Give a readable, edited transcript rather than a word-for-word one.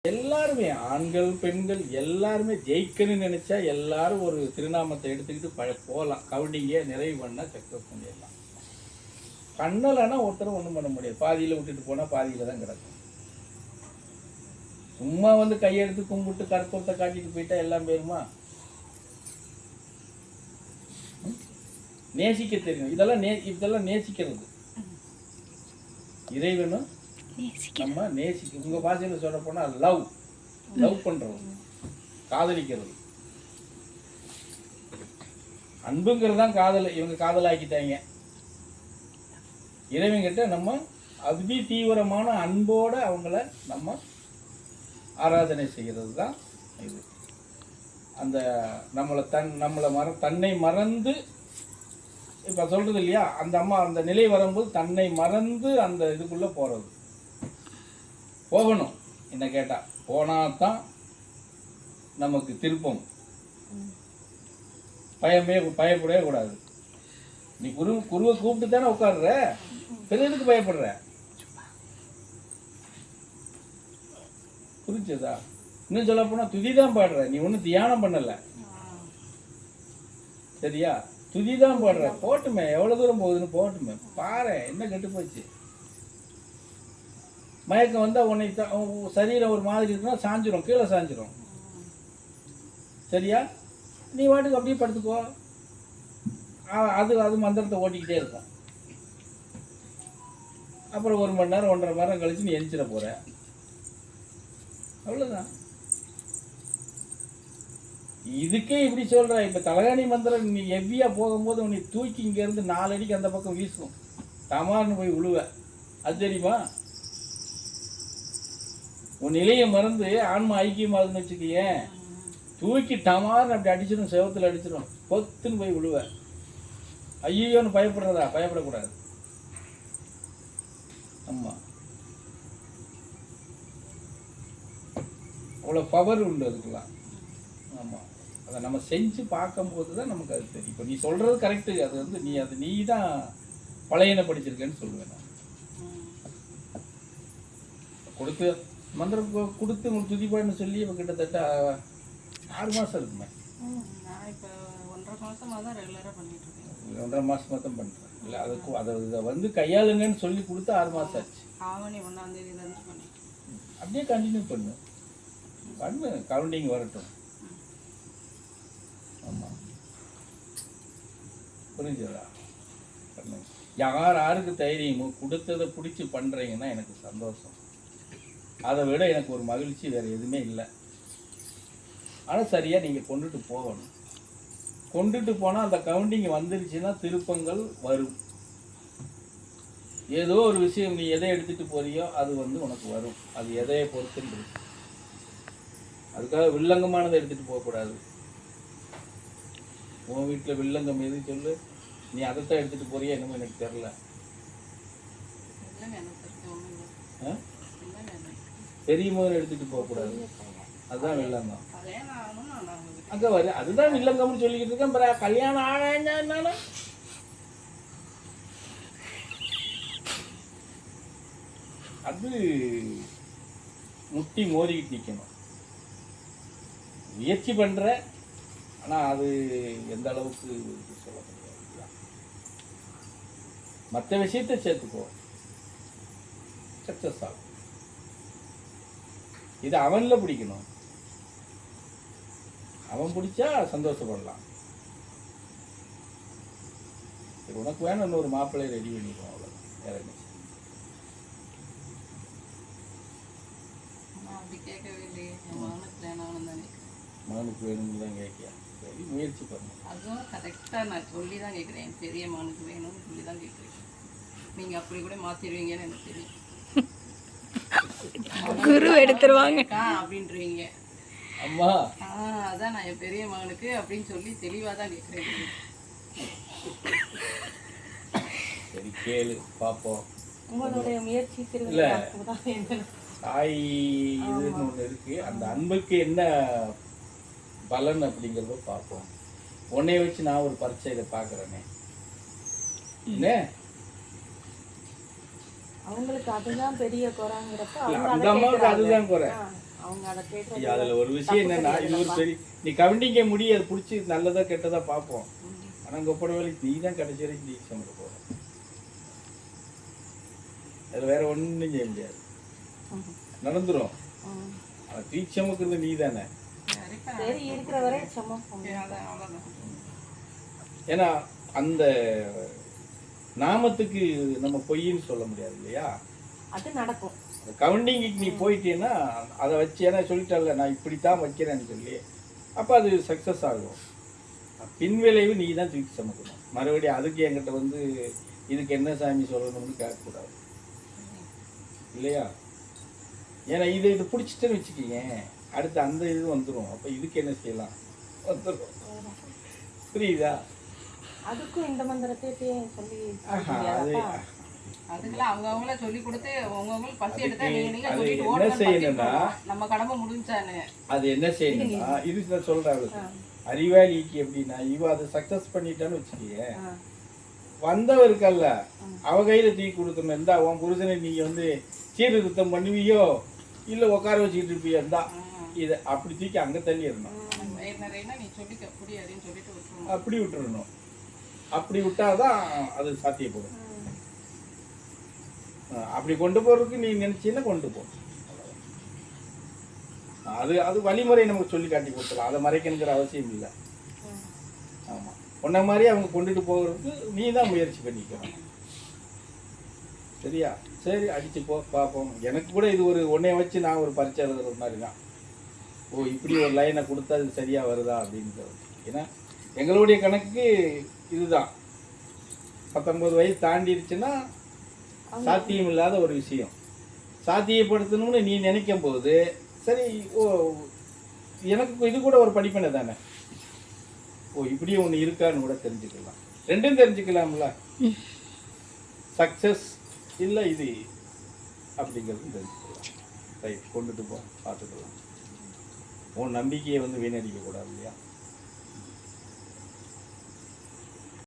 எல்லாருமே ஆண்கள் பெண்கள் எல்லாருமே ஜெயிக்கணும்னு நினைச்சா எல்லாரும் ஒரு திருநாமத்தை எடுத்துக்கிட்டு போகலாம். கவுண்டிங்கே நிறைவு பண்ணால் சக்ஸஸ் பண்ணிடலாம். பண்ணலைன்னா ஒருத்தரும் ஒன்றும் பண்ண முடியாது. பாதியில் விட்டுட்டு போனால் பாதியில் தான் கிடக்கும். சும்மா வந்து கையெடுத்து கும்பிட்டு கற்பூரத்தை காட்டிட்டு போயிட்டா எல்லாம் பேருமா? நேசிக்க தெரியும். இதெல்லாம் நேசிக்கிறது. இறைவனும் நம்ம நேசிக்க, உங்க பாஷையில் சொல்ல போனா லவ் பண்றது, காதலிக்கிறது. அன்புங்கிறது தான் காதல். இவங்க காதலாக்கிட்டாங்க. இறைவன்கிட்ட நம்ம அதி தீவிரமான அன்போட அவங்கள நம்ம ஆராதனை செய்கிறது தான் இது. அந்த தன்னை மறந்து இப்போ சொல்றது இல்லையா, அந்த அம்மா அந்த நிலை வரும்போது தன்னை மறந்து அந்த இதுக்குள்ள போகணும். என்ன கேட்டா போனாதான் நமக்கு திருப்பம். பயப்படவே கூடாது. நீ குருவை கூப்பிட்டு தானே உட்காடுற, பிறகு எதுக்கு பயப்படுற? புரிஞ்சதா? இன்னும் சொல்ல போனா துதிதான் பாடுற, நீ ஒன்றும் தியானம் பண்ணல. சரியா? துதிதான் பாடுற. போட்டுமே, எவ்வளவு தூரம் போகுதுன்னு போட்டுமே. பாரு என்ன கெட்டு போச்சு. மயக்கம் வந்தா உன்னை சரீரம் ஒரு மாதிரி இருக்குன்னா சாஞ்சிரும், கீழே சாஞ்சிரும். சரியா? நீ வாட்டுக்கு அப்படியே படுத்துக்கோ. அது மந்திரத்தை ஓட்டிக்கிட்டே இருக்கும். அப்புறம் 1 மணி நேரம் 1.5 மணி நேரம் கழிச்சு நீ எந்திரிச்சிட போற. அவ்வளவுதான். இதுக்கே இப்படி சொல்ற. இப்ப தலகாணி மந்திரம் நீ ஹெவியா போகும்போது உன்னை தூக்கி இங்க இருந்து 4 அடிக்கு அந்த பக்கம் வீசும். தமார்னு போய் விழுவ. அது தெரியுமா? உன் நிலையை மறந்து ஆன்மா ஐக்கியமாகுதுன்னு வச்சுக்கேன், தூக்கி டமார்னு அப்படி அடிச்சிடும், செவத்துல அடிச்சிடும், பொத்துன்னு போய் விழுவ. ஐயோன்னு பயப்படுறதா? பயப்படக்கூடாது. ஆமா, அவ்வளோ பவர் உண்டு அதுக்கெல்லாம். ஆமாம், அதை நம்ம செஞ்சு பார்க்கும்போது தான் நமக்கு அது தெரியும். இப்போ நீ சொல்கிறது கரெக்டு. அது வந்து நீ தான் பழையனை படிச்சிருக்கேன்னு சொல்லுவேன். நான் கொடுத்து மந்திரம் கொடுத்து உங்களுக்கு துதிப்பான்னு சொல்லி இப்போ கிட்டத்தட்ட 6 மாதம் இருக்குமே. நான் இப்போ 1.5 மாதமாக தான் ரெகுலராக பண்ணிட்டு இருக்கேன். 1.5 மாதமாக தான் பண்ணுறேன். இல்லை அதை வந்து கையாளுங்கன்னு சொல்லி கொடுத்து 6 மாதம் ஆச்சு. ஆவணி 1ஆம் தேதி தான் பண்ணிட்டு அப்படியே கண்டினியூ பண்ணு. கவுண்டிங் வரட்டும். ஆமாம், புரிஞ்சதா? பண்ணுங்க. யாருக்கு தைரியமோ கொடுத்ததை பிடிச்சி பண்ணுறீங்கன்னா எனக்கு சந்தோஷம். அதை விட எனக்கு ஒரு மகிழ்ச்சி வேறு எதுவுமே இல்லை. ஆனால் சரியாக நீங்கள் கொண்டுட்டு போகணும். கொண்டுட்டு போனால் அந்த கவுண்டிங் வந்துருச்சுன்னா திருப்பங்கள் வரும். ஏதோ ஒரு விஷயம் நீ எதை எடுத்துகிட்டு போறியோ அது வந்து உனக்கு வரும். அது எதையை பொறுத்துன்னு இருக்கு. அதுக்காக வில்லங்கமானதை எடுத்துகிட்டு போகக்கூடாது. உன் வீட்டில் வில்லங்கம் எது சொல்லு, நீ அதைத்தான் எடுத்துகிட்டு போறியா என்னமோ எனக்கு தெரில. தெரியுமோ எடுத்துகிட்டு போகக்கூடாது. அதுதான் வில்லங்கம். அங்கே வரு, அதுதான் வில்லங்கம்னு சொல்லிக்கிட்டு இருக்கேன். கல்யாணம் ஆனா அது முட்டி மோதிக்கிட்டு நிற்கணும். முயற்சி பண்ணுற, ஆனால் அது எந்த அளவுக்கு சொல்ல முடியாது. மற்ற விஷயத்தை சேர்த்துக்கோ, சக்ஸஸ் ஆகும். இது அவனில் பிடிக்கணும். அவன் பிடிச்சா சந்தோஷப்படலாம். உனக்கு வேணும் இன்னொரு மாப்பிள்ளை ரெடி பண்ணிக்கும், அவ்வளோதான். வேற என்ன? மகனுக்கு வேணும்னு தான் கேட்கியா? சரி, முயற்சி பண்ணு. அதுவும் கரெக்டாக நான் சொல்லி தான் கேட்குறேன். பெரிய மகனுக்கு வேணும்னு சொல்லி தான் கேட்குறேன். நீங்கள் அப்படி கூட மாற்றிடுவீங்கன்னு எனக்கு தெரியும். குரு எடுத்துருவாங்க அப்படின்றீங்க. அம்மா அதான் நான் என் பெரிய மகனுக்கு அப்படின்னு சொல்லி தெளிவாக தான் கேட்குறேன். சரி, கேளு பார்ப்போம். உங்களுடைய முயற்சி இல்லை, தாய் இதுன்னு ஒன்று இருக்கு. அந்த அன்புக்கு என்ன பலன் அப்படிங்கிறத பார்ப்போம். உன்னைய வச்சு நான் ஒரு பரீட்சையில பார்க்குறேனே. என்ன அவங்களுக்கு அதுதான் பெரிய குறைங்கிறப்ப அந்த அம்மாவுக்கு அதுதான் குறை. அவங்க அதை கேட்டு ஐயா, அதுல ஒரு விஷயம் என்னன்னா, இது ஒரு பெரிய நீ கவனிக்க முடியும், அது பிடிச்சி நல்லதா கெட்டதா பார்ப்போம். ஆனா கொப்பட வேலைக்கு நீ தான் கடைசி வரைக்கும் தீ சமைக்க போற. அது வேற ஒண்ணும் செய்ய முடியாது, நடந்துரும். ஆனா தீ சமைக்கிறது நீ தானே. சரி இருக்கிற வரை சும்மா ஏன்னா அந்த நாமத்துக்கு நம்ம பொய்ன்னு சொல்ல முடியாது இல்லையா? அது நடக்கும். கவுண்டிங்க்கு நீ போயிட்டீன்னா அதை வச்சு, ஏன்னா சொல்லிட்டால நான் இப்படித்தான் வைக்கிறேன்னு சொல்லி, அப்போ அது சக்ஸஸ் ஆகும். பின்விளைவு நீ தான் தூக்கி சமைக்கணும். மறுபடியும் அதுக்கு என்கிட்ட வந்து இதுக்கு என்ன சாமி சொல்லணும்னு கேட்கக்கூடாது இல்லையா? ஏன்னா இது பிடிச்சிட்டேன்னு வச்சுக்கிங்க, அடுத்து அந்த இது வந்துடும். அப்போ இதுக்கு என்ன செய்யலாம் வந்துடும். புரியுதா? அதுக்கும் இந்த மந்திரத்தை சொல்லி அது அதுக்கெல்லாம் அவங்கவுங்கள சொல்லி கொடுத்து அவங்கவுங்களுக்கு பசி எடுத்தா நீங்க அது சொல்லிட்டு என்ன செய்யணும்னா, நம்ம கடமை முடிஞ்சானு அது என்ன செய்யணும்னா, இது நான் சொல்றேன், அறிவாளிக்கு எப்படின்னா, இவ அதை சக்சஸ் பண்ணிட்டான்னு வச்சுக்கிய, வந்தவருக்கல்ல அவ கையில தூக்கி கொடுக்கணும். இருந்தா உன் புருஷனை நீங்க வந்து சீர்திருத்தம் பண்ணுவியோ இல்ல உட்கார வச்சுக்கிட்டு இருப்பியோ, இருந்தா இதை அப்படி தூக்கி அங்க தள்ளிடணும். நீ சொல்லிக்க புரியாதுன்னு சொல்லிட்டு விட்டுருணும். அப்படி விட்டுறணும். அப்படி விட்டாதான் அது சாத்தியப்படும். அப்படி கொண்டு போறதுக்கு நீ நினைச்சீன்னா கொண்டு போ. அது அது வழிமுறை நமக்கு சொல்லி காட்டி கொடுக்கலாம். அதை மறைக்கணுங்கிற அவசியம் இல்லை. ஆமா, உன்ன மாதிரி அவங்க கொண்டுட்டு போகிறதுக்கு நீ தான் முயற்சி பண்ணிக்கணும். சரியா? சரி, அடிச்சு போ பார்ப்போம். எனக்கு கூட இது ஒரு ஒன்றைய வச்சு நான் ஒரு பரீட்சை எழுதுற மாதிரி தான். ஓ, இப்படி ஒரு லைனை கொடுத்தா அது சரியா வருதா அப்படின்றது. ஏன்னா எங்களுடைய கணக்கு இதுதான். 19 வயசு தாண்டிடுச்சுன்னா சாத்தியம் இல்லாத ஒரு விஷயம். சாத்தியப்படுத்தணும்னு நீ நினைக்கும் போது சரி, ஓ எனக்கு இது கூட ஒரு படிப்பினை தானே, ஓ இப்படி ஒன்று இருக்கான்னு கூட தெரிஞ்சுக்கலாம். ரெண்டும் தெரிஞ்சுக்கலாம்ல. சக்சஸ் இல்லை இது அப்படிங்கிறது தெரிஞ்சுக்கலாம். ரைட், கொண்டுட்டு போ, பார்த்துக்கலாம். உன் நம்பிக்கையை வந்து வீணடிக்க கூடாது இல்லையா?